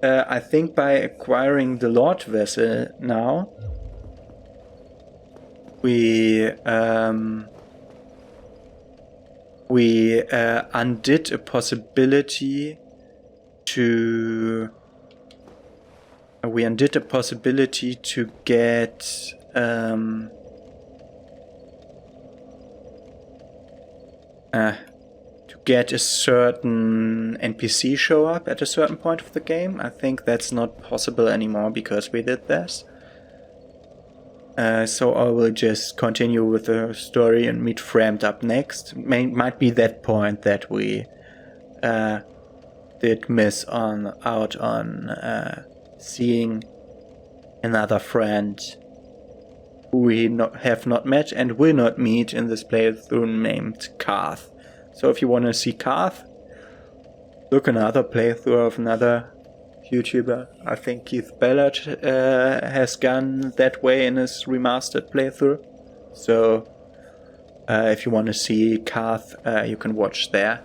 I think by acquiring the Lord vessel now, we undid a possibility to get a certain NPC show up at a certain point of the game. I think that's not possible anymore because we did this. So I will just continue with the story and meet Framed up next. Might be that point that we did miss out on seeing another friend who we have not met and will not meet in this playthrough named Karth. So if you want to see Karth, look another playthrough of another YouTuber. I think Keith Ballard has gone that way in his remastered playthrough. So if you want to see Karth, you can watch there.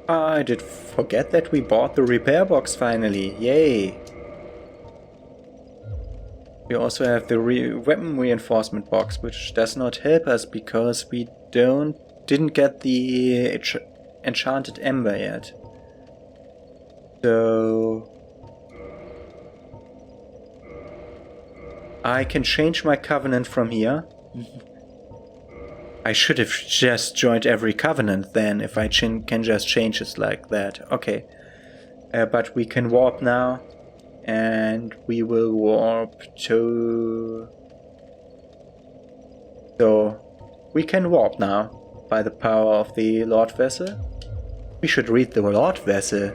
I did forget that we bought the repair box finally. Yay! We also have the weapon reinforcement box, which does not help us because we didn't get the enchanted ember yet. So I can change my covenant from here. I should have just joined every covenant then, if I can just change it like that. Okay. But we can warp now. And we will warp to... So, we can warp now by the power of the Lord Vessel. We should read the Lord Vessel,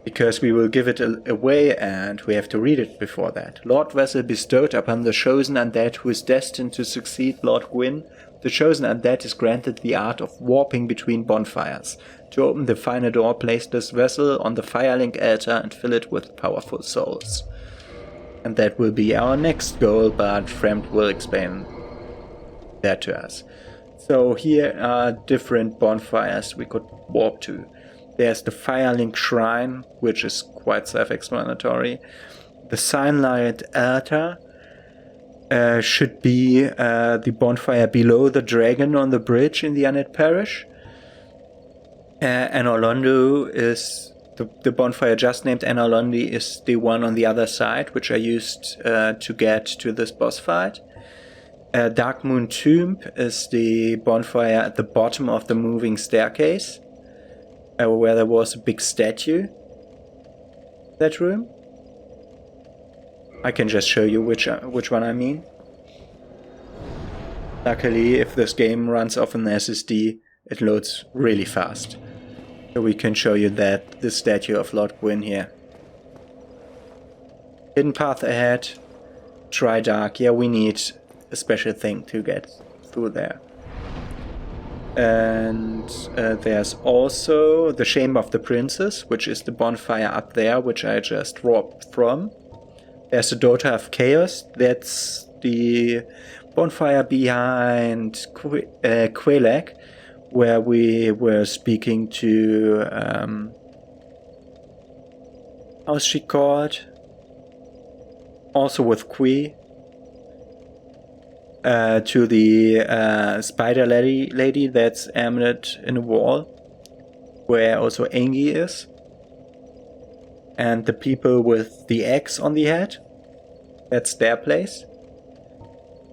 because we will give it away and we have to read it before that. Lord Vessel bestowed upon the chosen undead who is destined to succeed Lord Gwyn. The chosen undead is granted the art of warping between bonfires. To open the final door, place this vessel on the firelink altar and fill it with powerful souls. And that will be our next goal, but Fremd will explain that to us. So here are different bonfires we could warp to. There's the firelink shrine, which is quite self-explanatory. The Signlight altar should be the bonfire below the dragon on the bridge in the Undead Parish. Anolondu is the bonfire just named Anolondi is the one on the other side, which I used to get to this boss fight. Dark Moon Tomb is the bonfire at the bottom of the moving staircase, where there was a big statue. That room. I can just show you which one I mean. Luckily, if this game runs off an SSD, it loads really fast. So we can show you that the statue of Lord Gwyn here. Hidden path ahead. Try dark. Yeah, we need a special thing to get through there. And there's also the Chamber of the Princess, which is the bonfire up there, which I just warped from. There's the Dota of Chaos. That's the bonfire behind Quelak, where we were speaking to... how's she called? Also with Qui. To the spider lady that's embedded in a wall, where also Angie is. And the people with the X on the head, that's their place.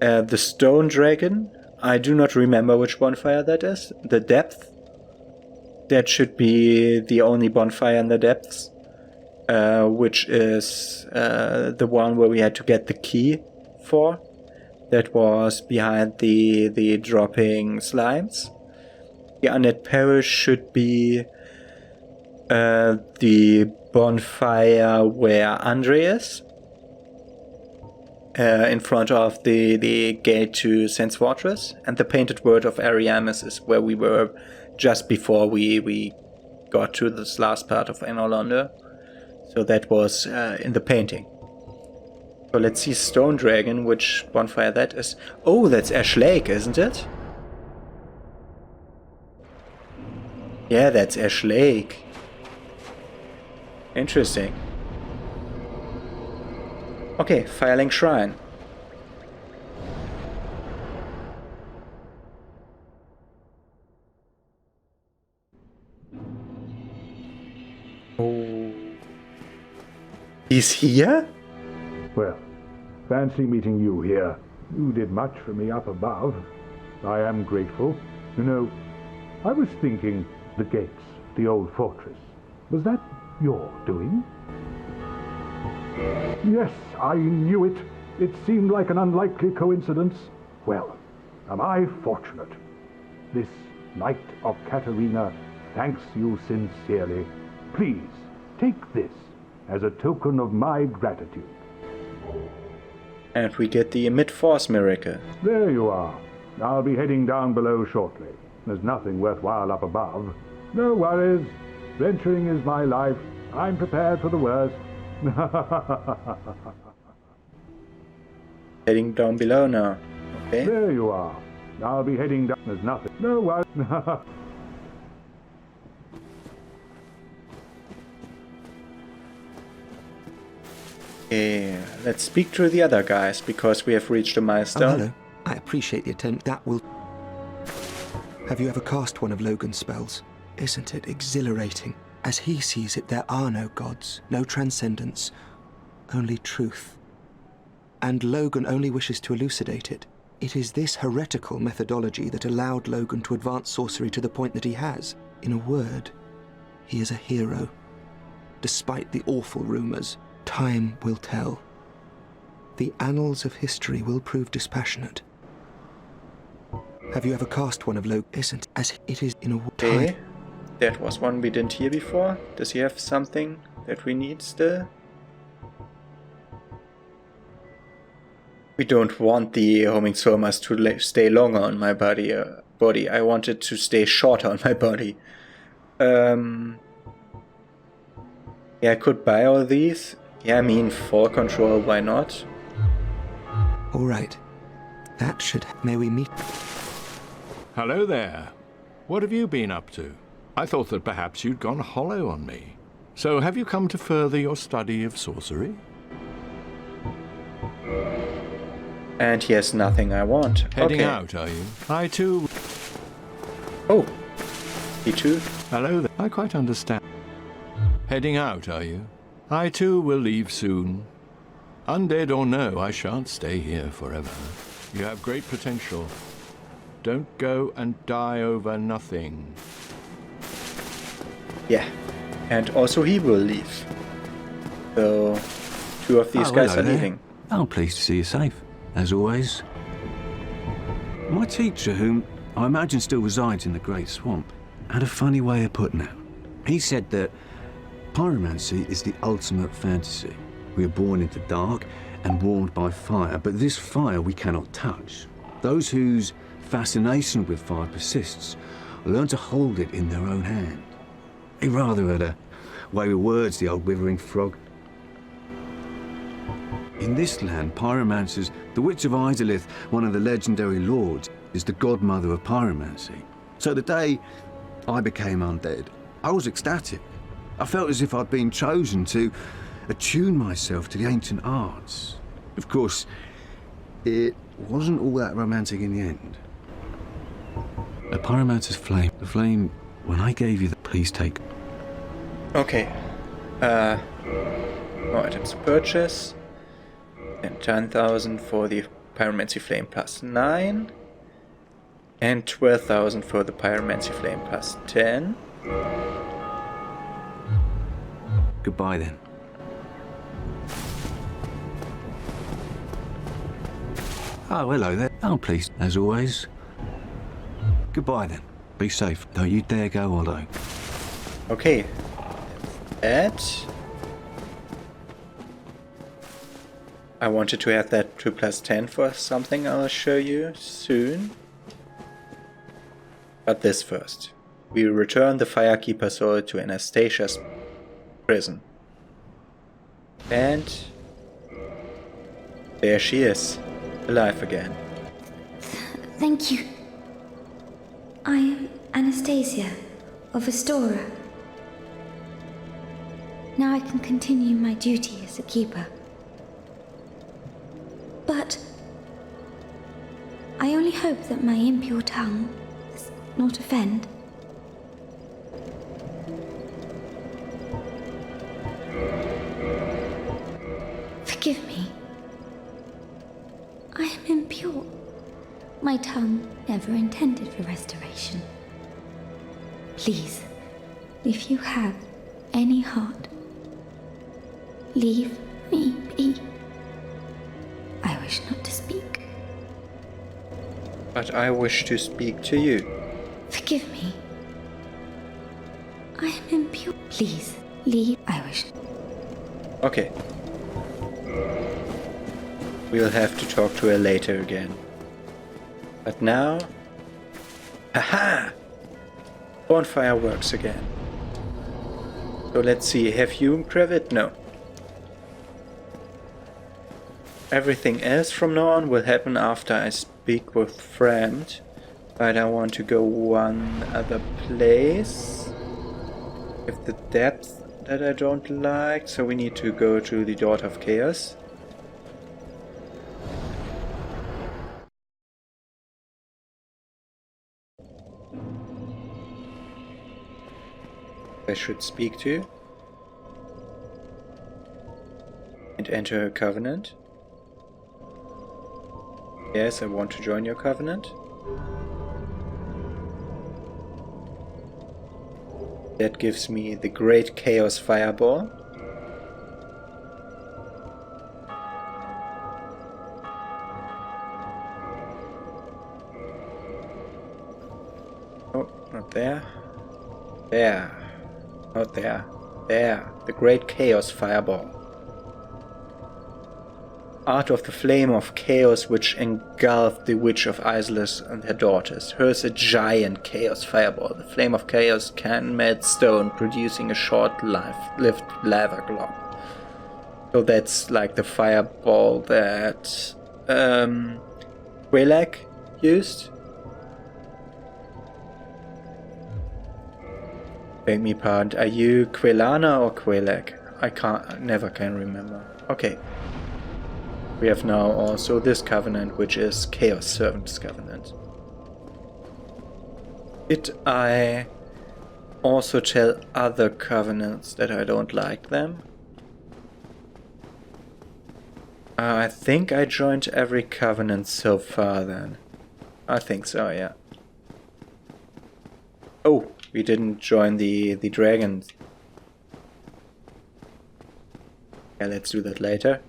The Stone Dragon, I do not remember which bonfire that is. The Depth, that should be the only bonfire in the Depths, which is the one where we had to get the key for. That was behind the dropping slimes. The Undead Parish should be the bonfire where Andre is. In front of the gate to Sense Fortress. And the Painted Word of Ariamis is where we were just before we got to this last part of Anolonda. So that was in the painting. So let's see Stone Dragon, which bonfire that is. Oh, that's Ash Lake, isn't it? Yeah, that's Ash Lake. Interesting. Okay, Firelink Shrine. Oh. He's here? Well, fancy meeting you here. You did much for me up above. I am grateful. You know, I was thinking the gates, the old fortress. Was that your doing? Yes, I knew it. It seemed like an unlikely coincidence. Well, am I fortunate. This Knight of Katarina thanks you sincerely. Please, take this as a token of my gratitude. And we get the emit force miracle. There you are. I'll be heading down below shortly. There's nothing worthwhile up above. No worries. Venturing is my life. I'm prepared for the worst. Heading down below now. Okay. There you are. I'll be heading down. There's nothing. No worries. Okay, let's speak to the other guys because we have reached a milestone. Oh, hello. I appreciate the attempt. That will... Have you ever cast one of Logan's spells? Isn't it exhilarating? As he sees it, there are no gods, no transcendence, only truth. And Logan only wishes to elucidate it. It is this heretical methodology that allowed Logan to advance sorcery to the point that he has. In a word, he is a hero. Despite the awful rumors, time will tell. The annals of history will prove dispassionate. Have you ever cast one of Logan? Isn't as it is in a time. Okay, that was one we didn't hear before. Does he have something that we need still? We don't want the homing somas to stay longer on my body. I want it to stay shorter on my body. Yeah, I could buy all these. Yeah, I mean, for control, why not? All right. That should... May we meet... Hello there. What have you been up to? I thought that perhaps you'd gone hollow on me. So have you come to further your study of sorcery? And he has nothing I want. Heading okay. out, are you? I too... Oh, he too? Hello there. I quite understand. Heading out, are you? I too will leave soon. Undead or no, I shan't stay here forever. You have great potential. Don't go and die over nothing. Yeah, and also he will leave. So, two of these guys are leaving. I'm pleased to see you safe, as always. My teacher, whom I imagine still resides in the Great Swamp, had a funny way of putting it. He said that pyromancy is the ultimate fantasy. We are born into dark and warmed by fire, but this fire we cannot touch. Those whose fascination with fire persists learn to hold it in their own hand. He rather had a way with words, the old withering frog. In this land, pyromancers, the Witch of Izalith, one of the legendary lords, is the godmother of pyromancy. So the day I became undead, I was ecstatic. I felt as if I'd been chosen to attune myself to the ancient arts. Of course, it wasn't all that romantic in the end. A pyromancer's flame. The flame, when I gave you the... Please take... Okay. More items to purchase. And 10,000 for the pyromancy flame plus 9. And 12,000 for the pyromancy flame plus 10. Goodbye then. Oh, hello there. Oh, please, as always. Goodbye then. Be safe. Don't you dare go hollow. Okay. That. I wanted to have that 2 plus 10 for something I'll show you soon. But this first. We return the Firekeeper soul to Anastasia's prison. And there she is, alive again. Thank you. I am Anastasia, of restorer. Now I can continue my duty as a keeper. But I only hope that my impure tongue does not offend. Forgive me. I am impure. My tongue never intended for restoration. Please, if you have any heart, leave me be. I wish not to speak. But I wish to speak to you. Forgive me. I am impure. Please, leave. I wish. Okay. We'll have to talk to her later again. But now... Haha! Bonfire works again. So let's see, have you improved it? No. Everything else from now on will happen after I speak with Friend. But I want to go one other place. With the depth that I don't like, so we need to go to the Daughter of Chaos. I should speak to and enter a covenant. Yes, I want to join your covenant. That gives me the Great Chaos Fireball. Oh, not there. There. Not there. There. The Great Chaos Fireball. Art of the flame of chaos which engulfed the Witch of Izalith and her daughters. Hers a giant chaos fireball. The flame of chaos can melt stone, producing a short-lived lava glob. So that's like the fireball that Quelana used. Beg me pardon, are you Quelana or Quelana? I never can remember. Okay. We have now also this covenant, which is Chaos Servant's Covenant. Did I also tell other covenants that I don't like them? I think I joined every covenant so far then. I think so, yeah. Oh, we didn't join the dragons. Yeah, let's do that later.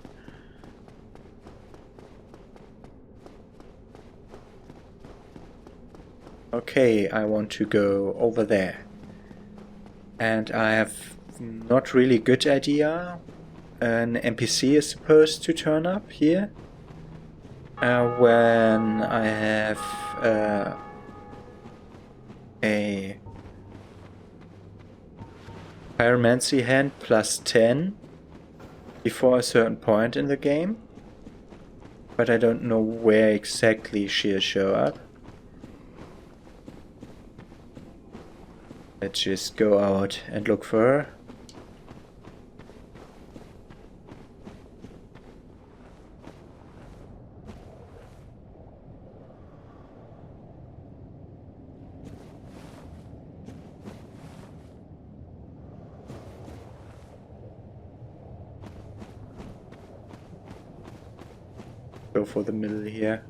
Okay, I want to go over there. And I have not really good idea. An NPC is supposed to turn up here. When I have a pyromancy hand plus 10 before a certain point in the game. But I don't know where exactly she'll show up. Let's just go out and look for her. Go for the middle here.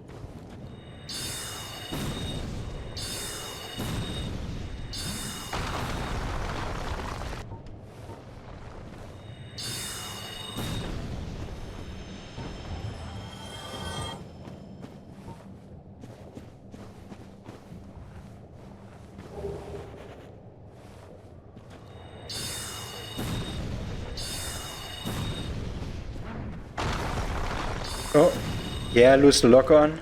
Oh, yeah, lose the lock on.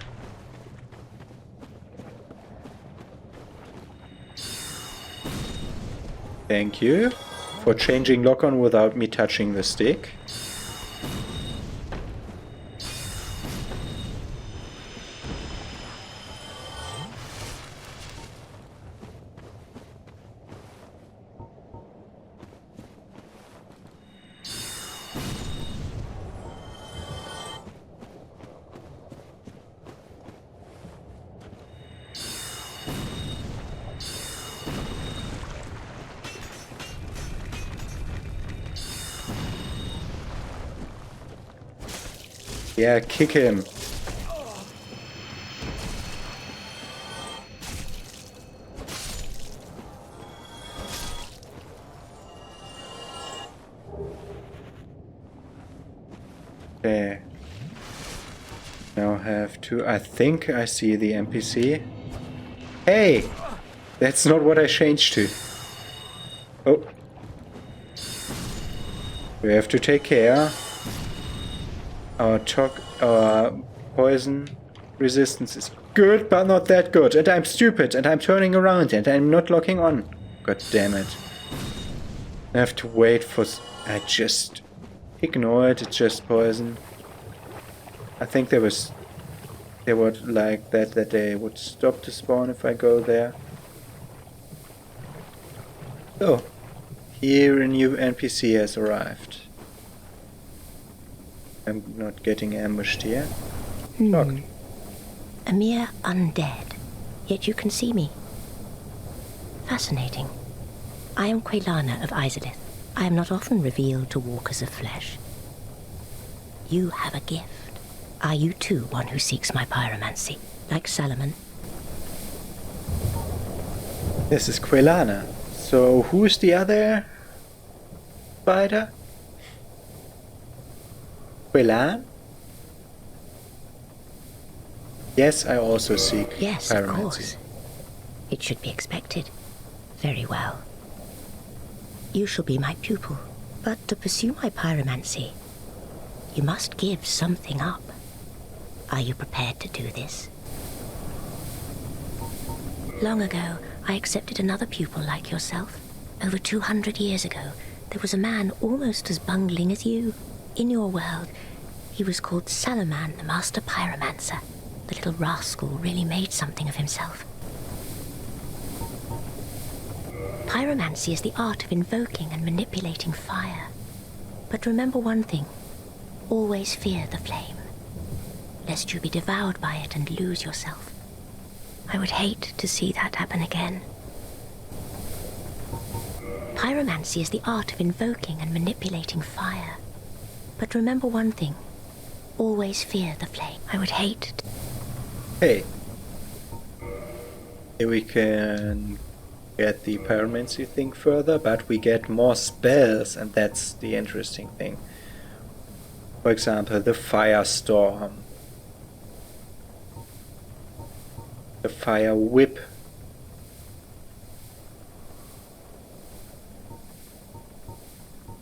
Thank you for changing lock on without me touching the stick. Yeah, kick him. Okay. Now have to... I think I see the NPC. Hey! That's not what I changed to. Oh. We have to take care. Our poison resistance is good, but not that good. And I'm stupid, and I'm turning around, and I'm not locking on. God damn it. I have to wait for... I just... Ignore it, it's just poison. I think they were like that they would stop the spawn if I go there. So, here a new NPC has arrived. I'm not getting ambushed here. Look. A mere undead, yet you can see me. Fascinating. I am Quelana of Izalith. I am not often revealed to walkers of flesh. You have a gift. Are you too one who seeks my pyromancy, like Solomon? This is Quelana. So who's the other spider? Quelan? Yes, I also seek Yes, pyromancy. of course. It should be expected. Very well. You shall be my pupil, but to pursue my pyromancy, you must give something up. Are you prepared to do this? Long ago, I accepted another pupil like yourself. Over 200 years ago, there was a man almost as bungling as you. In your world, he was called Salaman, the master pyromancer. The little rascal really made something of himself. Pyromancy is the art of invoking and manipulating fire. But remember one thing. Always fear the flame, lest you be devoured by it and lose yourself. I would hate to see that happen again. Pyromancy is the art of invoking and manipulating fire. But remember one thing. Always fear the flame. I would hate to... Hey. Here we can get the pyromancy thing further, but we get more spells, and that's the interesting thing. For example, the firestorm. The fire whip.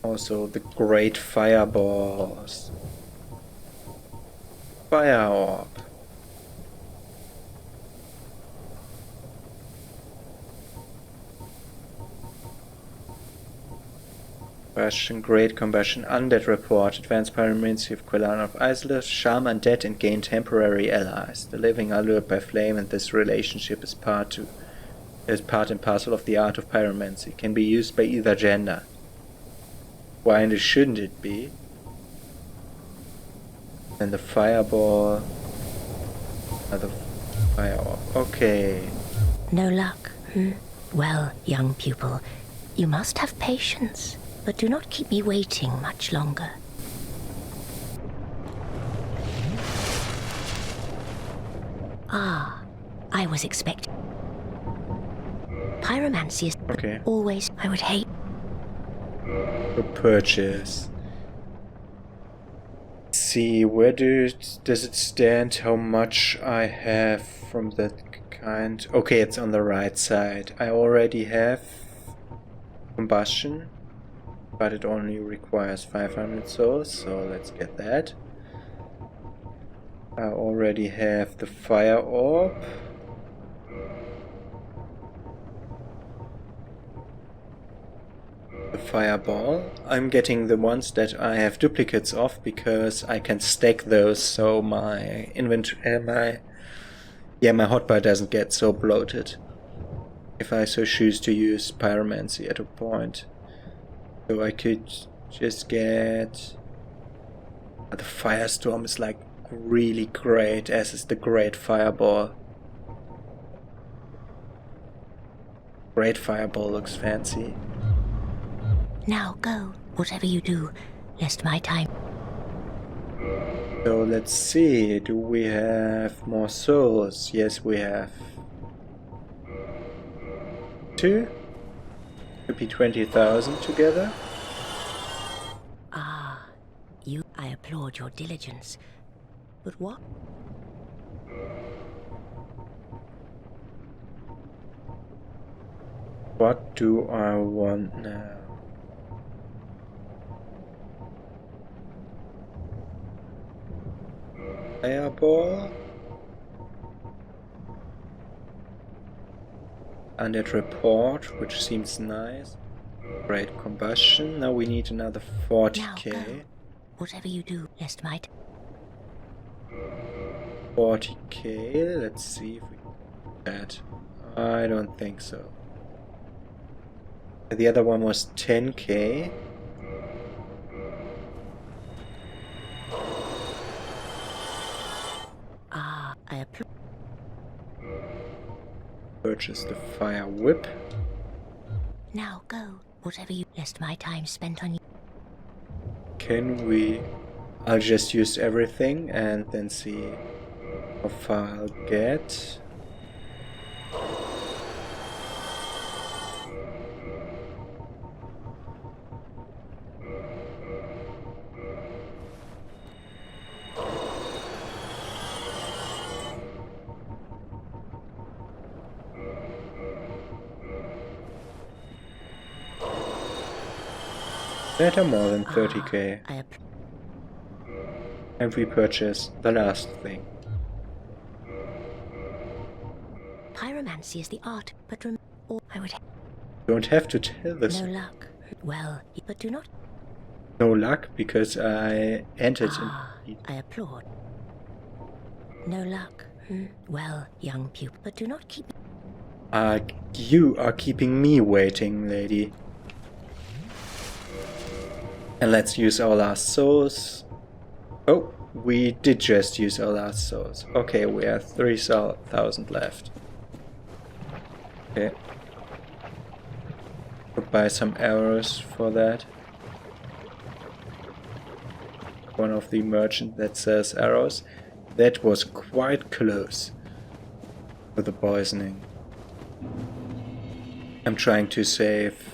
Also the great fireballs. Fire orb. Combustion, great combustion, undead report, advanced pyromancy of Quelana of Izalith, charm undead and gain temporary allies. The living are lured by flame, and this relationship is part and parcel of the art of pyromancy. Can be used by either gender. Why shouldn't it be? And the fireball. The fire orb. Okay. No luck, Well, young pupil, you must have patience. But do not keep me waiting much longer. Ah, I was expecting... Pyromancy is always... I would hate... For purchase. See, where does it stand how much I have from that kind? Okay, it's on the right side. I already have combustion. But it only requires 500 souls, so let's get that. I already have the fire orb. The fireball. I'm getting the ones that I have duplicates of because I can stack those so my inventory, my hotbar doesn't get so bloated. If I so choose to use pyromancy at a point. So I could just get... The firestorm is like really great, as is the great fireball. Great fireball looks fancy. Now go, whatever you do, lest my time... So let's see, do we have more souls? Yes, we have 2. Could be 20,000 together. Ah, I applaud your diligence. But what? What do I want now? Fireball. Undead report, which seems nice. Great combustion. Now we need another 40k. Now go. Whatever you do, lest might. 40k. Let's see if we can do that. I don't think so. The other one was 10k. Ah, I applaud. Purchase the fire whip. Now go. Whatever you, lest my time spent on you. Can we... I'll just use everything and then see how far I'll get. Better more than 30k. And we purchase the last thing. Pyromancy is the art, but I would Don't have to tell this. no luck. Well, but do not. No luck because I entered in. I applaud. No luck. Well, young pupil, but do not keep. You are keeping me waiting, lady. And let's use our last souls. Oh, we did just use our last souls. Okay, we have 3,000 left. Okay. Could buy some arrows for that. One of the merchant that sells arrows. That was quite close with the poisoning. I'm trying to save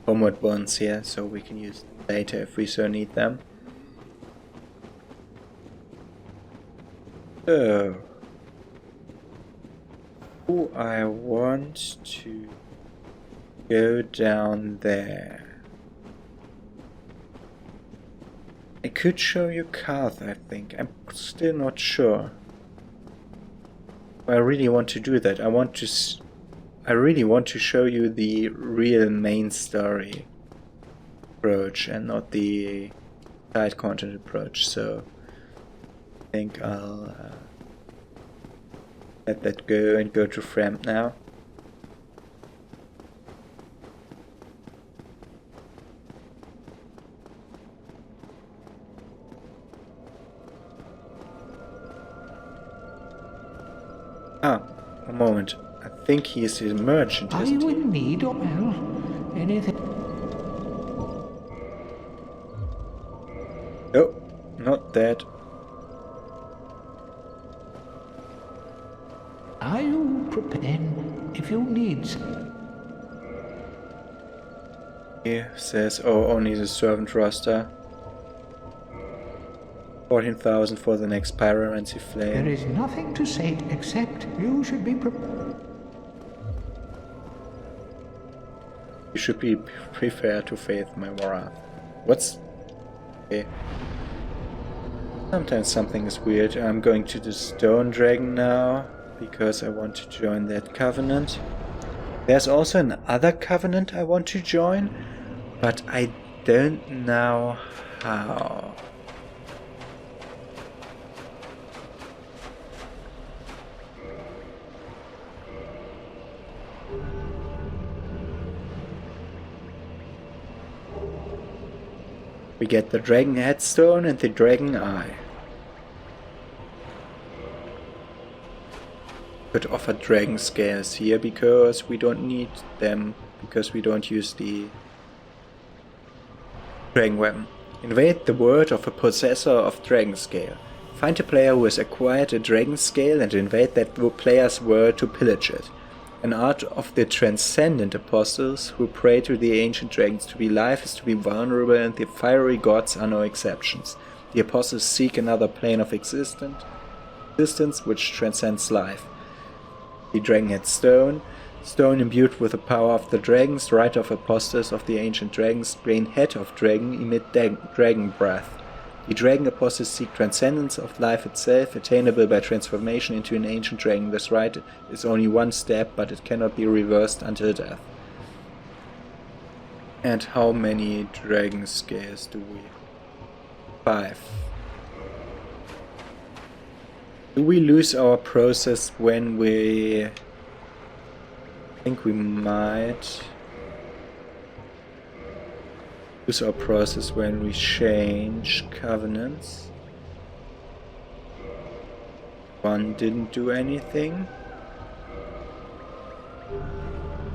homeward bonds here, so we can use them later if we so need them. So, do I want to go down there? I could show you cards, I think. I'm still not sure. I really want to do that. I really want to show you the real main story approach and not the side content approach, so I think I'll let that go and go to Fram now. A moment. I think he is a merchant, Are isn't you he? in need or well? Anything? Oh, not that. Are you prepared if you need some? He says, oh, only the servant roster. 14,000 for the next pyromancy flame. There is nothing to say except you should be prepared. You should be prepared to face my wrath. What's... Okay. Sometimes something is weird. I'm going to the stone dragon now, because I want to join that covenant. There's also another covenant I want to join, but I don't know how. We get the dragon headstone and the dragon eye. Could offer dragon scales here because we don't need them because we don't use the dragon weapon. Invade the world of a possessor of dragon scale. Find a player who has acquired a dragon scale and invade that player's world to pillage it. An art of the transcendent apostles who pray to the ancient dragons. To be life is to be vulnerable, and the fiery gods are no exceptions. The apostles seek another plane of existence which transcends life. The dragon-head stone. Stone imbued with the power of the dragons, right of apostles of the ancient dragons, brain head of dragon, emit dragon breath. The dragon apostles seek transcendence of life itself, attainable by transformation into an ancient dragon. This right is only one step, but it cannot be reversed until death. And how many dragon scales do we? 5. Do we lose our process when we... I think we might lose our process when we change covenants. One didn't do anything.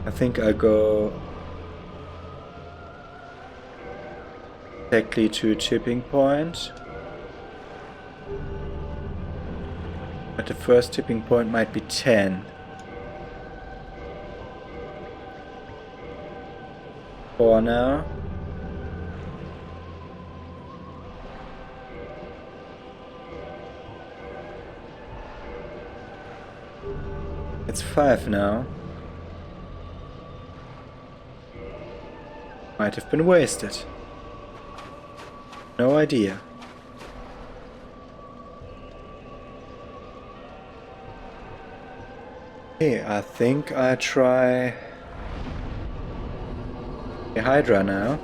I think I'll go exactly to tipping point. But the first tipping point might be 10. 4 now. It's 5 now. Might have been wasted. No idea. Okay, I think I try the Hydra now.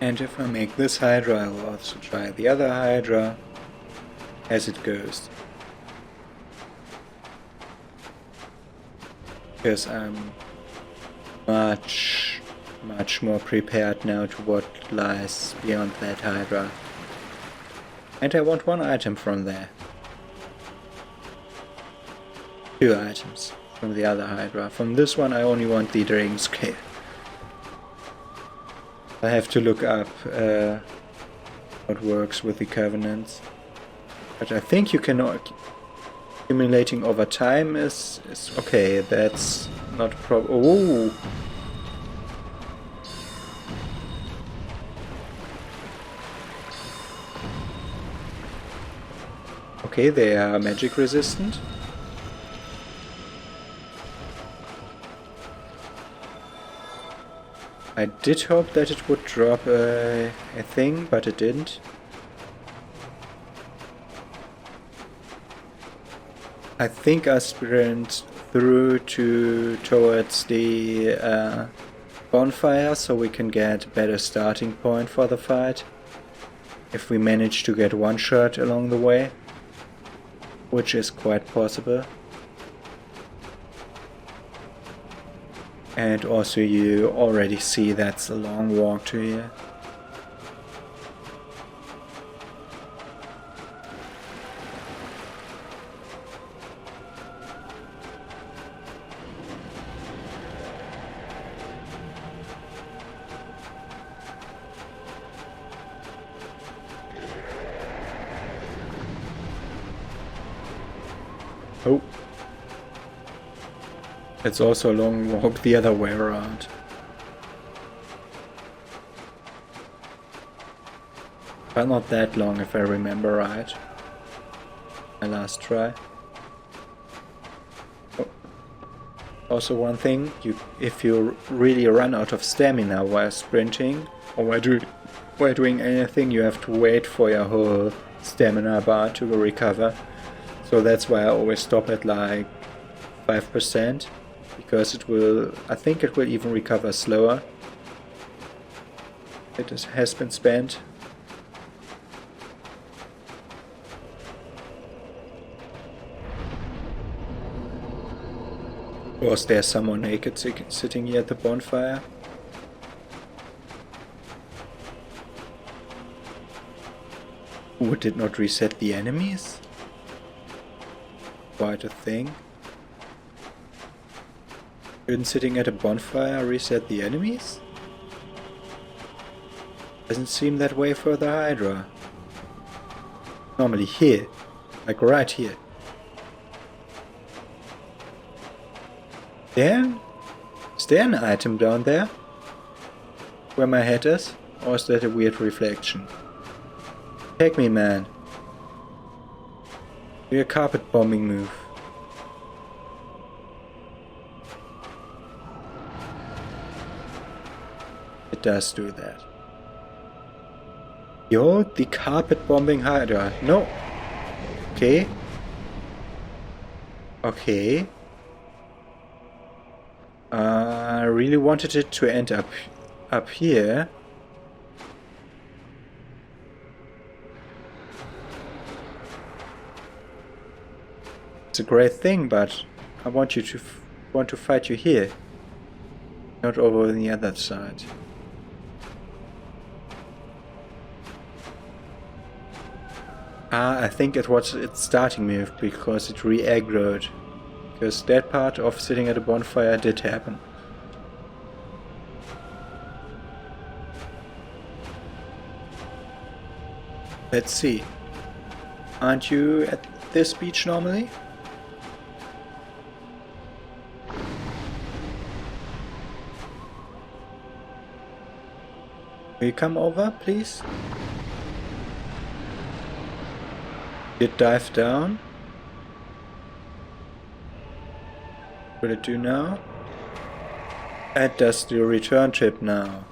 And if I make this Hydra, I'll also try the other Hydra as it goes. Because I'm much more prepared now to what lies beyond that Hydra. And I want 1 item from there. 2 items from the other Hydra. From this one I only want the dragon scale. I have to look up what works with the covenants. But I think you can accumulating over time is okay. That's not a problem. Oh. Okay, they are magic resistant. I did hope that it would drop a thing, but it didn't. I think I sprint through towards the bonfire so we can get a better starting point for the fight. If we manage to get one shot along the way, which is quite possible. And also you already see that's a long walk to here. Oh. It's also a long walk the other way around. But not that long if I remember right. My last try. Oh. Also one thing, if you really run out of stamina while sprinting or while doing anything, you have to wait for your whole stamina bar to recover. So that's why I always stop at like 5%. Because I think it will even recover slower. It has been spent. Was there someone naked sitting here at the bonfire? Who did not reset the enemies? Quite a thing. Couldn't sitting at a bonfire reset the enemies? Doesn't seem that way for the Hydra. Normally here. Like right here. There? Is there an item down there? Where my head is? Or is that a weird reflection? Take me, man. Do a carpet bombing move. It does do that. Yo, the carpet bombing Hydra. No. Okay. Okay. I really wanted it to end up here. It's a great thing, but I want you to fight you here, not over on the other side. I think it was its starting move because it re-aggroed. Because that part of sitting at a bonfire did happen. Let's see. Aren't you at this beach normally? Will you come over, please? Did dive down? Will it do now? It does the return trip now.